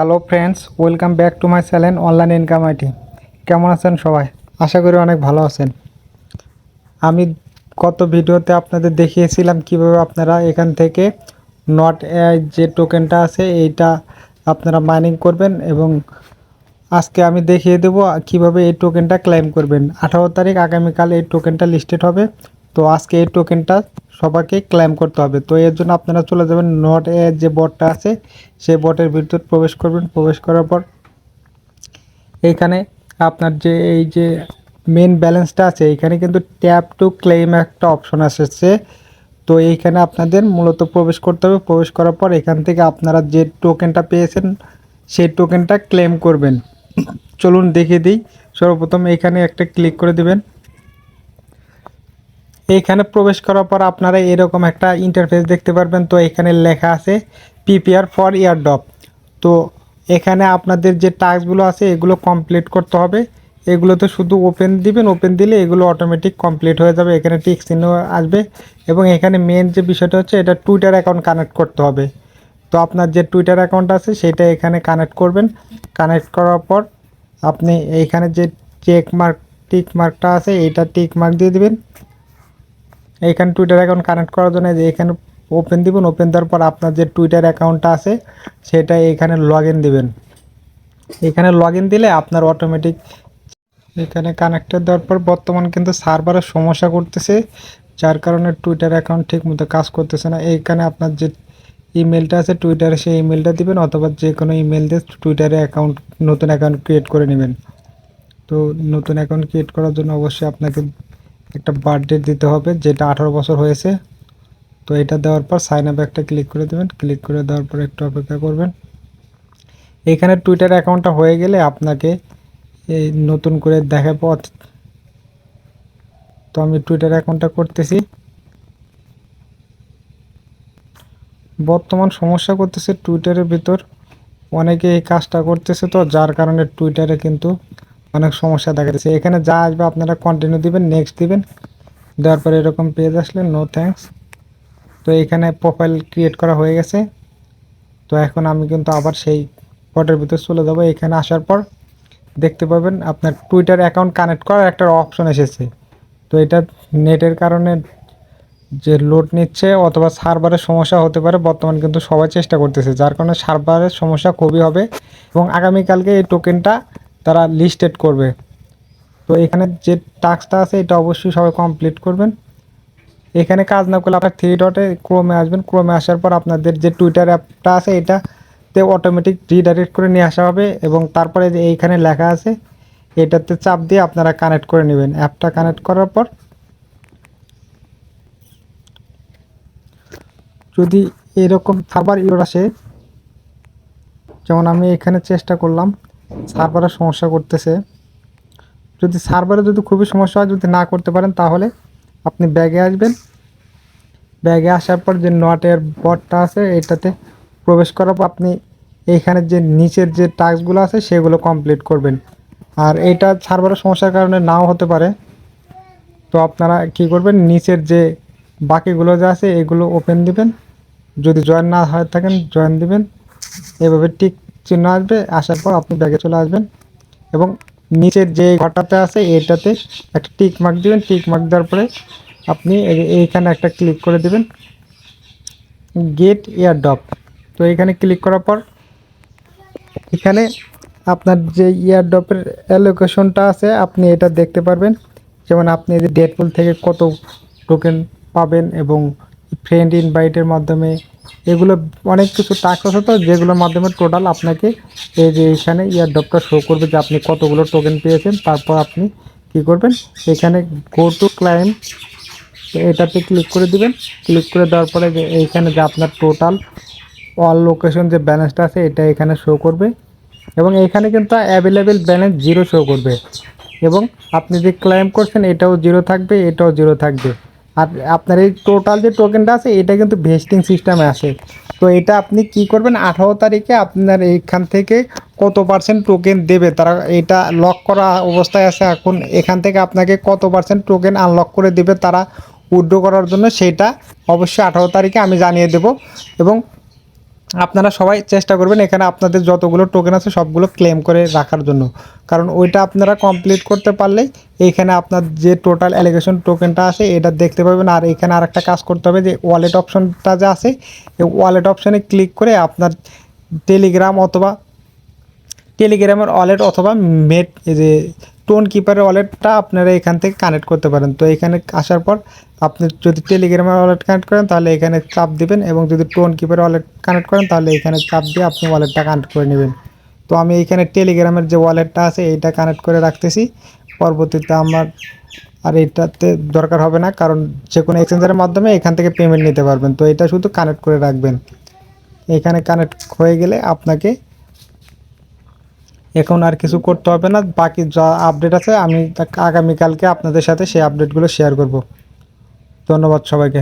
Hello friends, welcome back to my channel online income IT. কেমন আছেন সবাই? আশা করি অনেক ভালো আছেন। আমি গত ভিডিওতে আপনাদের দেখিয়েছিলাম কিভাবে আপনারা এখান থেকে নট এআই যে টোকেনটা আছে এইটা আপনারা মাইনিং করবেন, এবং আজকে আমি দেখিয়ে দেব কিভাবে এই টোকেনটা ক্লেম করবেন। 18 তারিখ আগামীকাল এই টোকেনটা লিস্টেড হবে। তো আজকে এই টোকেনটা সবাইকে ক্লেম করতে হবে। তো এর জন্য আপনারা চলে যাবেন নট এআই যে বটটা আছে সেই বটের ভিতর প্রবেশ করবেন। প্রবেশ করার পর এইখানে আপনার যে এই যে মেন ব্যালেন্সটা আছে এইখানে কিন্তু ট্যাপ টু ক্লেম একটা অপশন আসছে। তো এইখানে আপনাদের মূলত প্রবেশ করতে হবে। প্রবেশ করার পর এখান থেকে আপনারা যে টোকেনটা পেয়েছেন সেই টোকেনটা ক্লেম করবেন। চলুন দেখিয়ে দিই। সর্বপ্রথম এইখানে একটা ক্লিক করে দিবেন। এইখানে প্রবেশ করার পর আপনারা এরকম একটা ইন্টারফেস দেখতে পারবেন। তো এখানে লেখা আছে প্রিপেয়ার ফর এয়ারড্রপ। তো এখানে আপনাদের যে টাস্কগুলো আছে এগুলো কমপ্লিট করতে হবে। এগুলোতে শুধু ওপেন দিবেন, ওপেন দিলে এগুলো অটোমেটিক কমপ্লিট হয়ে যাবে। এখানে টিক চিহ্ন আসবে এবং এখানে মেন যে বিষয়টা হচ্ছে এটা টুইটার অ্যাকাউন্ট কানেক্ট করতে হবে। তো আপনার যে টুইটার অ্যাকাউন্ট আছে সেটা এখানে কানেক্ট করবেন। কানেক্ট করার পর আপনি এইখানে যে টিক মার্কটা আছে এইটা টিক মার্ক দিয়ে দিবেন। এইখানে টুইটার অ্যাকাউন্ট কানেক্ট করার জন্য যে এখানে ওপেন দিবেন। ওপেন দেওয়ার পর আপনার যে টুইটার অ্যাকাউন্টটা আছে সেটা এখানে লগ ইন দিবেন। এখানে লগ ইন দিলে আপনার অটোমেটিক এখানে কানেক্টেড দেওয়ার পর বর্তমান কিন্তু সার্ভারের সমস্যা করতেছে, যার কারণে টুইটার অ্যাকাউন্ট ঠিক মতো কাজ করতেছে না। এইখানে আপনার যে ইমেলটা আছে টুইটারে সেই ইমেলটা দিবেন, অথবা যে কোনো ইমেল দিয়ে টুইটারে নতুন অ্যাকাউন্ট ক্রিয়েট করে নেবেন। তো নতুন অ্যাকাউন্ট ক্রিয়েট করার জন্য অবশ্যই আপনাকে একটা বার্থডে দিতে হবে, যেটা 18 বছর হয়েছে। তো এটা দেওয়ার পর সাইন আপ একটা ক্লিক করে দেবেন। ক্লিক করে দেওয়ার পর একটু অপেক্ষা করবেন। এখানে টুইটার অ্যাকাউন্টটা হয়ে গেলে আপনাকে এই নতুন করে দেখা পথ। তো আমি টুইটার অ্যাকাউন্টটা করতেছি। বর্তমান সমস্যা করতেছে টুইটারের ভিতর, অনেকে এই কাজটা করতেছে, তো যার কারণে টুইটারে কিন্তু অনেক সমস্যা দেখা দিচ্ছে। এখানে যা আসবে আপনারা কন্টিনিউ দিবেন, নেক্সট দিবেন। দেওয়ার পরে এরকম পেজ আসলে নো থ্যাঙ্কস। তো এখানে প্রোফাইল ক্রিয়েট করা হয়ে গেছে। তো এখন আমি কিন্তু আবার সেই পটের ভিতর চলে যাব। এখানে আসার পর দেখতে পাবেন আপনার টুইটার অ্যাকাউন্ট কানেক্ট করার একটা অপশন এসেছে। তো এটা নেটের কারণে যে লোড নিচ্ছে অথবা সার্ভারের সমস্যা হতে পারে। বর্তমান কিন্তু সবাই চেষ্টা করতেছে, যার কারণে সার্ভারের সমস্যা খুবই হবে এবং আগামীকালকে এই টোকেনটা তারা লিস্টেড করবে। তো এখানে যে টাস্কটা আছে এটা অবশ্যই সবাই কমপ্লিট করবেন। এখানে কাজ না করলে আপনার 3 ডটে ক্রোমে আসবেন। ক্রোমে আসার পর আপনাদের যে টুইটার অ্যাপটা আছে এটাতে অটোমেটিক রিডাইরেক্ট করে নিয়ে আসা হবে, এবং তারপরে যে এইখানে লেখা আছে এটাতে চাপ দিয়ে আপনারা কানেক্ট করে নেবেন। অ্যাপটা কানেক্ট করার পর যদি এরকম সার্ভার ইরর আসে, যেমন আমি এখানে চেষ্টা করলাম, সার্ভারের সমস্যা করতেছে। যদি সার্ভারে খুবই সমস্যা হয়, যদি না করতে পারেন তাহলে আপনি ব্যাগে আসবেন। ব্যাগে আসার পর যে নটের বটটা আছে এটাতে প্রবেশ করার পর আপনি এইখানে যে নিচের যে টাস্কগুলো আছে সেগুলো কমপ্লিট করবেন। আর এটা সার্ভারের সমস্যার কারণে নাও হতে পারে। তো আপনারা কি করবেন, নিচের যে বাকিগুলো যা আছে এগুলো ওপেন দিবেন। যদি জয়েন না হয়ে থাকেন জয়েন দিবেন। এভাবে টিক চিহ্ন আসবে, আসার পর আপনি ব্যাগে চলে আসবেন এবং নিচের যে ঘরটাতে আছে এটাতে একটা টিক মার্ক দিবেন। টিক মার্ক দেওয়ার পরে আপনি এইখানে একটা ক্লিক করে দিবেন গেট এয়ারড্রপ। তো এখানে ক্লিক করার পর এখানে আপনার যে এয়ারড্রপের অ্যালোকেশনটা আছে আপনি এটা দেখতে পারবেন। যেমন আপনি যে ডেডপুল থেকে কত টোকেন পাবেন এবং ফ্রেন্ড ইনভাইটের মাধ্যমে এগুলো অনেক কিছু টাস্ক আছে, তো যেগুলোর মাধ্যমে টোটাল আপনাকে এই যে এখানে এয়ারড্রপটা শো করবে যে আপনি কতগুলো টোকেন পেয়েছেন। তারপর আপনি কি করবেন, এখানে গো টু ক্লাইম এটাতে ক্লিক করে দিবেন। ক্লিক করে দেওয়ার পরে যে এইখানে যে আপনার টোটাল অল লোকেশন যে ব্যালেন্সটা আছে এটা এখানে শো করবে, এবং এইখানে কিন্তু অ্যাভেলেবেল ব্যালেন্স 0 শো করবে, এবং আপনি যে ক্লেম করছেন এটাও 0 থাকবে, এটাও 0 থাকবে। আর আপনার এই টোটাল যে টোকেনটা আছে এটা কিন্তু ভেস্টিং সিস্টেমে আসে। তো এটা আপনি কি করবেন, 18 তারিখে আপনার এইখান থেকে কত পার্সেন্ট টোকেন দেবে তারা, এটা লক করা অবস্থায় আছে। এখন এখান থেকে আপনাকে কত পার্সেন্ট টোকেন আনলক করে দেবে তারা উইথড্র করার জন্য, সেটা অবশ্যই 18 তারিখে আমি জানিয়ে দেব। এবং আপনারা সবাই চেষ্টা করবেন এখানে আপনাদের যতগুলো টোকেন আছে সবগুলো ক্লেম করে রাখার জন্য, কারণ ওইটা আপনারা কমপ্লিট করতে পারলেই এইখানে আপনার যে টোটাল অ্যালিগেশন টোকেনটা আছে এটা দেখতে পাবেন। আর এখানে আরেকটা কাজ করতে হবে যে ওয়ালেট অপশনটা যে আছে এই ওয়ালেট অপশনে ক্লিক করে আপনার টেলিগ্রামের ওয়ালেট অথবা মেট এই যে টোন কিপারের ওয়ালেটটা আপনারা এখান থেকে কানেক্ট করতে পারেন। তো এখানে আসার পর আপনি যদি টেলিগ্রামের ওয়ালেট কানেক্ট করেন তাহলে এখানে চাপ দিবেন, এবং যদি টোন কিপারের ওয়ালেট কানেক্ট করেন তাহলে এখানে চাপ দিয়ে আপনি ওয়ালেটটা কানেক্ট করে নেবেন। তো আমি এইখানে টেলিগ্রামের যে ওয়ালেটটা আছে এইটা কানেক্ট করে রাখতেছি। পরবর্তীতে আমার আর এটাতে দরকার হবে না, কারণ যে কোনো এক্সচেঞ্জারের মাধ্যমে এখান থেকে পেমেন্ট নিতে পারবেন। তো এটা শুধু কানেক্ট করে রাখবেন। এখানে কানেক্ট হয়ে গেলে আপনাকে এখন আর কিছু করতে হবে না। বাকি যা আপডেট আছে আমি আগামীকালকে আপনাদের সাথে সেই আপডেটগুলো শেয়ার করব। ধন্যবাদ সবাইকে।